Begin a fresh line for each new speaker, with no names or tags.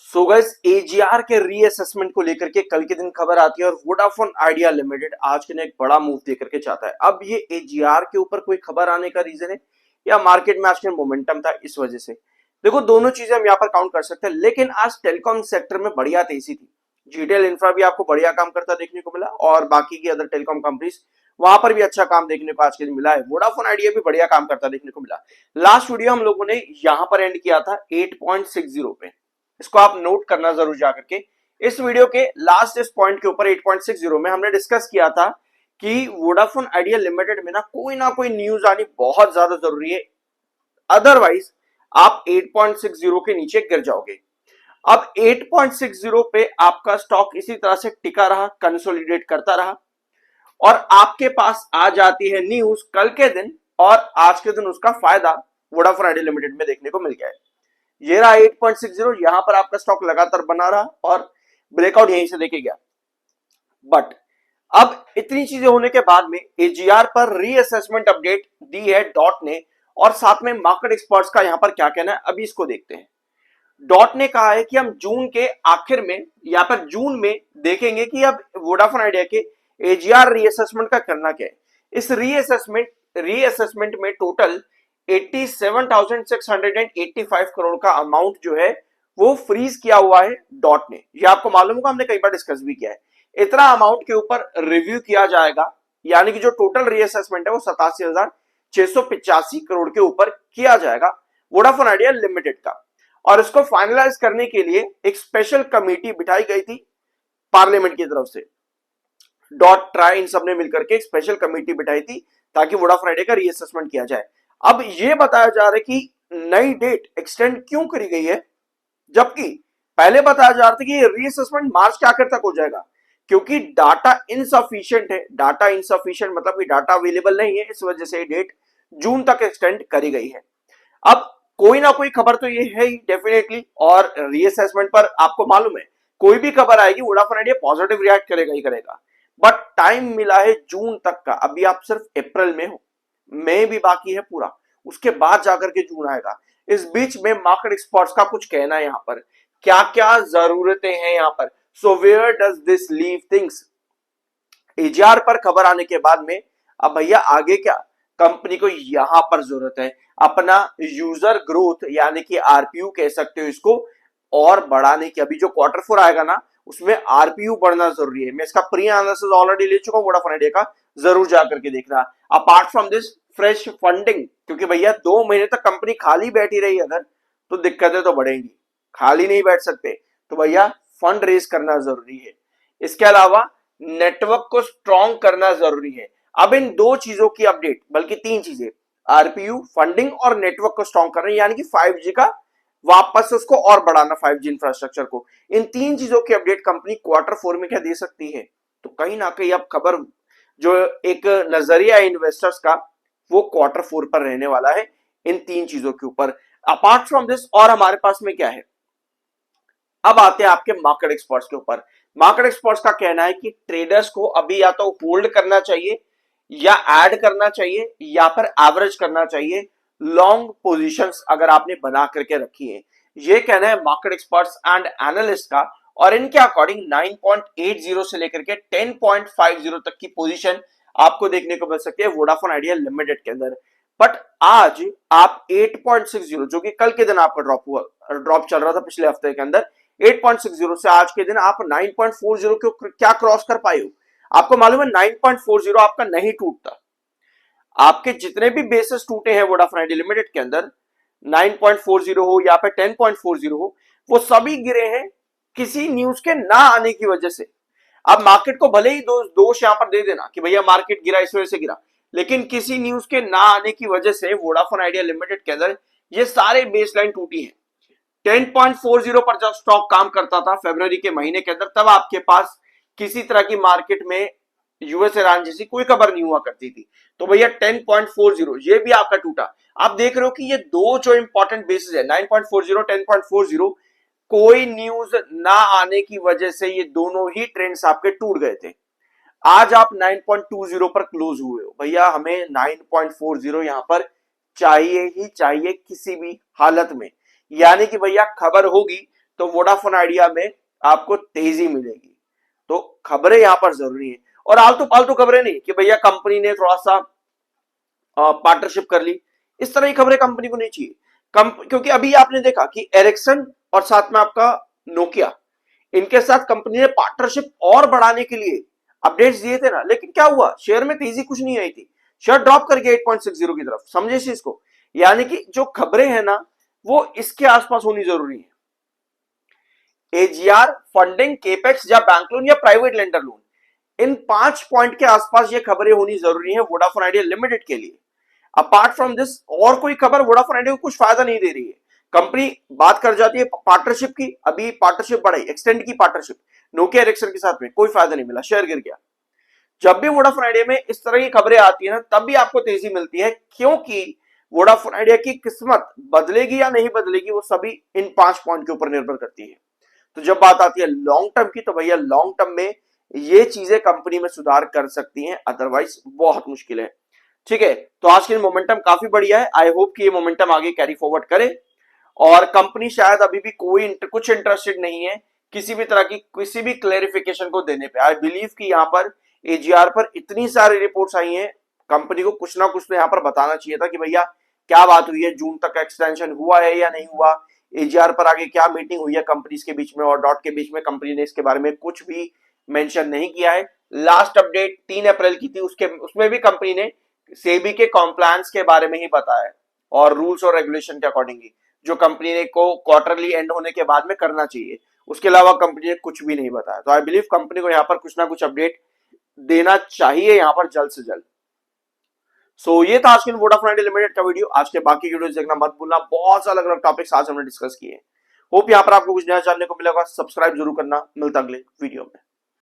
So guys AGR के reassessment को लेकर के कल के दिन खबर आती है और वोडाफोन आइडिया लिमिटेड आज के दिन एक बड़ा मूव दे करके चाहता है। अब ये एजीआर के ऊपर कोई खबर आने का रीजन है या मार्केट में आज के मोमेंटम था इस वजह से। देखो दोनों चीजें हम यहाँ पर काउंट कर सकते हैं, लेकिन आज टेलीकॉम सेक्टर में बढ़िया तेजी थी। जीटीएल इंफ्रा भी आपको बढ़िया काम करता देखने को मिला और बाकी की अदर टेलीकॉम कंपनीज वहां पर भी अच्छा काम देखने को आज के दिन मिला है। वोडाफोन आइडिया भी बढ़िया काम करता देखने को मिला। लास्ट वीडियो हम लोगों ने यहां पर एंड किया था 8.60 पे, इसको आप नोट करना जरूर जाकर के। इस वीडियो के लास्ट इस पॉइंट के ऊपर 8.60 में हमने डिस्कस किया था कि वोडाफोन आइडिया लिमिटेड में ना कोई न्यूज आनी बहुत ज्यादा जरूरी है, अदरवाइज आप 8.60 के नीचे गिर जाओगे। अब 8.60 पे आपका स्टॉक इसी तरह से टिका रहा, कंसोलिडेट करता रहा और आपके पास आ जाती है न्यूज कल के दिन और आज के दिन उसका फायदा वोडाफोन आइडिया लिमिटेड में देखने को मिल गया है। ये रहा 8.60, यहां पर आपका स्टॉक लगातार बना रहा और ब्रेकआउट यहीं से देके गया। बट अब इतनी चीजें होने के बाद में एजीआर पर रीअसेसमेंट अपडेट दी है डॉट ने और साथ में मार्केट एक्सपर्ट्स का यहां पर क्या कहना है अभी इसको देखते हैं। डॉट ने कहा है कि हम जून के आखिर में या पर जून में देखेंगे कि अब वोडाफोन आइडिया के एजीआर रीअसेसमेंट का करना क्या है। इस रीअसेसमेंट में टोटल 87,685 करोड़ का अमाउंट जो है वो फ्रीज किया हुआ है डॉट ने। ये आपको मालूम होगा, हमने कई बार डिस्कस भी किया है। इतना अमाउंट के ऊपर रिव्यू किया जाएगा, यानी कि जो टोटल रीअसेसमेंट है वो 87,685 करोड़ के ऊपर किया जाएगा वोडाफोन आइडिया लिमिटेड का। और इसको फाइनलाइज करने के लिए एक स्पेशल कमेटी बिठाई गई थी पार्लियामेंट की तरफ से। डॉट ट्राई इन सबने मिलकर के एक स्पेशल कमेटी बिठाई थी ताकि वोडाफोन आइडिया का रीअसेसमेंट किया जाए। अब यह बताया जा रहा है कि नई डेट एक्सटेंड क्यों करी गई है, जबकि पहले बताया जा रहा था कि ये रीअसेसमेंट मार्च के आखिर तक हो जाएगा, क्योंकि डाटा इनसफिशिएंट है। डाटा इनसफिशिएंट मतलब कि डाटा अवेलेबल नहीं है, इस वजह से डेट जून तक एक्सटेंड करी गई है। अब कोई ना कोई खबर तो ये है ही डेफिनेटली, और रीअसेसमेंट पर आपको मालूम है कोई भी खबर आएगी वोडाफोन आइडिया पॉजिटिव रिएक्ट करेगा ही करेगा। बट टाइम मिला है जून तक का, अभी आप सिर्फ अप्रैल में हो, मई भी बाकी है पूरा, उसके बाद जाकर के जून आएगा। इस बीच में मार्केट एक्सपर्ट्स का कुछ कहना है यहाँ पर, क्या क्या जरूरतें हैं यहाँ पर। So where does this leave things. AGR पर खबर आने के बाद में अब भैया आगे क्या कंपनी को यहां पर जरूरत है अपना यूजर ग्रोथ यानी कि आरपीयू कह सकते हो इसको और बढ़ाने की। अभी जो Q4 आएगा ना उसमें आरपीयू बढ़ना जरूरी है। मैं इसका प्री एनालिसिस ऑलरेडी ले चुका हूं वोडाफोन आइडिया का, जरूर जाकर के देखना। Apart from this fresh funding, क्योंकि भैया 2 महीने तक कंपनी खाली बैठी रही अगर तो दिक्कतें तो बढ़ेंगी, खाली नहीं बैठ सकते, तो भैया फंड रेज करना जरूरी है। इसके अलावा नेटवर्क को स्ट्रॉन्ग करना जरूरी है। अब इन 2 चीजों की अपडेट, बल्कि 3 चीजें, आरपीयू, फंडिंग और नेटवर्क को स्ट्रॉन्ग करना, यानी कि 5G का वापस उसको और बढ़ाना, 5G इंफ्रास्ट्रक्चर को। इन 3 चीजों की अपडेट कंपनी Q4 में क्या दे सकती है। तो कहीं ना कहीं अब खबर जो एक नजरिया है इन्वेस्टर्स का वो Q4 पर रहने वाला है इन 3 चीजों के ऊपर। अपार्ट फ्रॉम दिस और हमारे पास में क्या है, अब आते हैं आपके मार्केट एक्सपर्ट्स के ऊपर। मार्केट एक्सपर्ट्स का कहना है कि ट्रेडर्स को अभी या तो होल्ड करना चाहिए या ऐड करना चाहिए या फिर एवरेज करना चाहिए लॉन्ग पोजीशंस अगर आपने बना करके रखी है। ये कहना है मार्केट एक्सपर्ट्स एंड एनालिस्ट का, और इनके अकॉर्डिंग 9.80 से लेकर के 10.50 तक की पोजीशन आपको देखने को मिल सकती है वोडाफोन आइडिया लिमिटेड के अंदर। बट आज आप 8.60 जो कि कल के दिन आपका ड्रॉप चल रहा था पिछले हफ्ते के अंदर, 8.60 से आज के दिन आप 9.40 को क्या क्रॉस कर पाए हो। आपको मालूम है 9.40 आपका नहीं टूटता, आपके जितने भी बेसिस टूटे हैं वोडाफोन आइडिया लिमिटेड के अंदर, 9.40 हो या फिर 10.40 हो, वो सभी गिरे हैं किसी न्यूज के ना आने की वजह से। अब मार्केट को भले ही दोष यहां पर दे देना कि भैया मार्केट गिरा इस वजह से गिरा, लेकिन किसी न्यूज के ना आने की वजह से वोडाफोन आइडिया लिमिटेड के अंदर ये सारे बेसलाइन टूटी है। 10.40 पर जब स्टॉक काम करता था फरवरी के महीने के अंदर, तब आपके पास किसी तरह की मार्केट में यूएस ईरान जैसी कोई खबर नहीं हुआ करती थी। तो भैया 10.40 ये भी आपका टूटा। आप देख रहे हो कि ये 2 जो इंपॉर्टेंट बेसिस है 9.40 10.40, कोई न्यूज ना आने की वजह से ये दोनों ही ट्रेंड्स आपके टूट गए थे। आज आप 9.20 पर क्लोज हुए हो, भैया हमें 9.40 यहां पर चाहिए ही चाहिए किसी भी हालत में। यानी कि भैया खबर होगी तो वोडाफोन आइडिया में आपको तेजी मिलेगी। तो खबरें यहां पर जरूरी है, और आलतू फालतू खबरें नहीं कि भैया कंपनी ने थोड़ा सा पार्टनरशिप कर ली, इस तरह की खबरें कंपनी को नहीं चाहिए। क्योंकि अभी आपने देखा कि एरिक्सन और साथ में आपका नोकिया, इनके साथ कंपनी ने पार्टनरशिप और बढ़ाने के लिए अपडेट्स दिए थे ना, लेकिन क्या हुआ, शेयर में तेजी कुछ नहीं आई थी, शेयर ड्रॉप कर गया 8.60 की तरफ। समझे इस चीज को, यानी कि जो खबरें हैं ना वो इसके आसपास होनी जरूरी है। एजीआर, फंडिंग, केपेक्स या बैंक लोन या प्राइवेट लेंडर लोन, इन 5 पॉइंट के आसपास ये खबरें होनी जरूरी है वोडाफोन आइडिया लिमिटेड के लिए। अपार्ट फ्रॉम दिस और कोई खबर वोडाफोन आइडिया को कुछ फायदा नहीं दे रही है। कंपनी बात कर जाती है पार्टनरशिप की, अभी पार्टनरशिप बढ़ाई, एक्सटेंड की पार्टनरशिप नोकिया एरिक्सन के साथ में, कोई फायदा नहीं मिला, शेयर गिर गया। जब भी वोडाफोन आइडिया में इस तरह की खबरें आती है ना, तब भी आपको तेजी मिलती है, क्योंकि वोडाफोन आइडिया की किस्मत बदलेगी या नहीं बदलेगी वो सभी इन 5 पॉइंट के ऊपर निर्भर करती है। तो जब बात आती है लॉन्ग टर्म की, तो भैया लॉन्ग टर्म में ये चीजें कंपनी में सुधार कर सकती हैं, अदरवाइज बहुत मुश्किल है। ठीक है, तो आज की मोमेंटम काफी बढ़िया है, आई होप कि ये मोमेंटम आगे कैरी फॉरवर्ड करे, और कंपनी शायद अभी भी कुछ इंटरेस्टेड नहीं है किसी भी तरह की किसी भी क्लेरिफिकेशन को देने पे। आई बिलीव कि यहाँ पर एजीआर पर इतनी सारी रिपोर्ट्स आई हैं, कंपनी को कुछ ना कुछ तो यहाँ पर बताना चाहिए था कि भैया क्या बात हुई है, जून तक एक्सटेंशन हुआ है या नहीं हुआ, एजीआर पर आगे क्या मीटिंग हुई है कंपनीज के बीच में और डॉट के बीच में, कंपनी ने इसके बारे में कुछ भी मेंशन नहीं किया है। लास्ट अपडेट 3 अप्रैल की थी, उसमें भी कंपनी ने सेबी के कॉम्प्लायंस के बारे में ही बताया, और रूल्स और रेगुलेशन के अकॉर्डिंगली जो कंपनी ने को क्वार्टरली एंड होने के बाद में करना चाहिए, उसके अलावा कंपनी ने कुछ भी नहीं बताया। तो आई बिलीव कंपनी को यहाँ पर कुछ ना कुछ अपडेट देना चाहिए यहाँ पर जल्द से जल्द। सो ये था आज के वोडाफोन आइडिया लिमिटेड का वीडियो। आज के बाकी वीडियोस देखना मत भूलना, बहुत सारे अलग अलग टॉपिक्स आज हमने डिस्कस किए। होप यहाँ पर आपको कुछ नया जानने को मिलेगा। सब्सक्राइब जरूर करना, मिलता अगले वीडियो में।